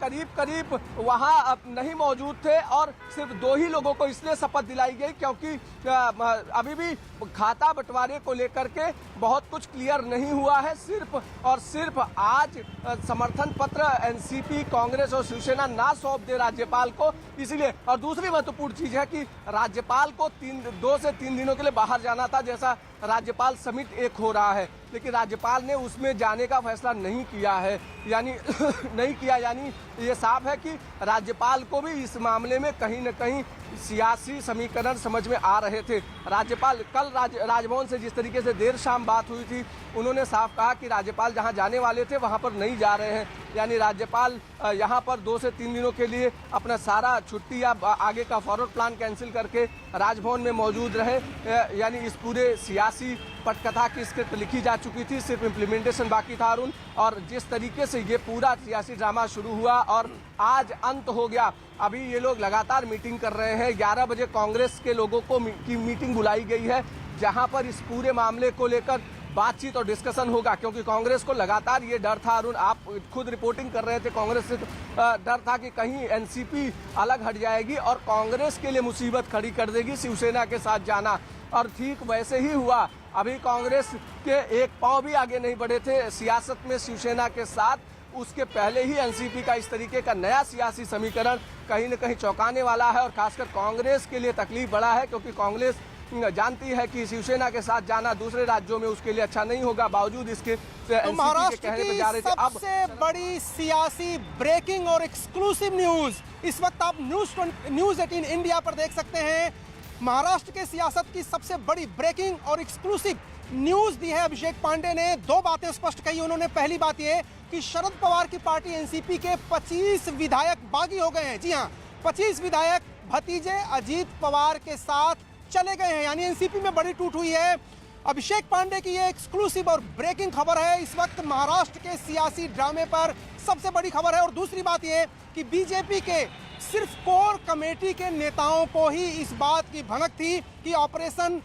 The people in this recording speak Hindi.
करीब करीब वहां नहीं मौजूद थे और सिर्फ 2 ही लोगों को इसलिए शपथ दिलाई गई क्योंकि अभी भी खाता बंटवारे को लेकर के बहुत कुछ क्लियर नहीं हुआ है। सिर्फ और सिर्फ आज समर्थन पत्र एनसीपी, कांग्रेस और शिवसेना ना सौंप दे राज्यपाल को, इसीलिए। और दूसरी महत्वपूर्ण चीज है कि राज्यपाल को 2 से 3 दिनों के लिए बाहर जाना था, जैसा राज्यपाल समिट एक हो रहा है, लेकिन राज्यपाल ने उसमें जाने का फैसला नहीं किया है, यानी नहीं किया, यानी ये साफ है कि राज्यपाल को भी इस मामले में कहीं न कहीं सियासी समीकरण समझ में आ रहे थे। राज्यपाल कल राजभवन से जिस तरीके से देर शाम बात हुई थी, उन्होंने साफ कहा कि राज्यपाल जहां जाने वाले थे वहां पर नहीं जा रहे हैं, यानी राज्यपाल यहां पर 2 से 3 दिनों के लिए अपना सारा छुट्टी या आगे का फॉरवर्ड प्लान कैंसिल करके राजभवन में मौजूद रहे, यानी इस पूरे सियासी पटकथा की स्क्रिप्ट लिखी जा चुकी थी, सिर्फ इम्प्लीमेंटेशन बाकी था अरुण। और जिस तरीके से ये पूरा सियासी ड्रामा शुरू हुआ और आज अंत हो गया, अभी ये लोग लगातार मीटिंग कर रहे हैं। 11 बजे कांग्रेस के लोगों को की मीटिंग बुलाई गई है, जहां पर इस पूरे मामले को लेकर बातचीत और डिस्कशन होगा, क्योंकि कांग्रेस को लगातार ये डर था, अरुण आप खुद रिपोर्टिंग कर रहे थे, कांग्रेस से डर था कि कहीं एनसीपी अलग हट जाएगी और कांग्रेस के लिए मुसीबत खड़ी कर देगी शिवसेना के साथ जाना, और ठीक वैसे ही हुआ। अभी कांग्रेस के एक पांव भी आगे नहीं बढ़े थे सियासत में शिवसेना के साथ, उसके पहले ही एनसीपी का इस तरीके का नया सियासी समीकरण कहीं न कहीं चौंकाने वाला है, और खासकर कांग्रेस के लिए तकलीफ बड़ा है, क्योंकि कांग्रेस जानती है कि शिवसेना के साथ जाना दूसरे राज्यों में उसके लिए अच्छा नहीं होगा, बावजूद इसके तो महाराष्ट्र की सबसे बड़ी सियासी ब्रेकिंग और एक्सक्लूसिव न्यूज इस वक्त आप न्यूज 18 इंडिया पर देख सकते हैं। महाराष्ट्र के सियासत की सबसे बड़ी ब्रेकिंग और एक्सक्लूसिव न्यूज दी है अभिषेक पांडे ने। 2 बातें स्पष्ट कही उन्होंने। पहली बात यह कि शरद पवार की पार्टी एनसीपी के 25 विधायक बागी हो गए हैं। जी हां, 25 विधायक भतीजे अजीत पवार के साथ चले गए हैं, यानी एनसीपी में बड़ी टूट हुई है। अभिषेक पांडे की ये एक्सक्लूसिव और ब्रेकिंग खबर है, इस वक्त महाराष्ट्र के सियासी ड्रामे पर सबसे बड़ी खबर है। और दूसरी बात यह कि बीजेपी के सिर्फ कोर कमेटी के नेताओं को ही इस बात की भनक थी कि ऑपरेशन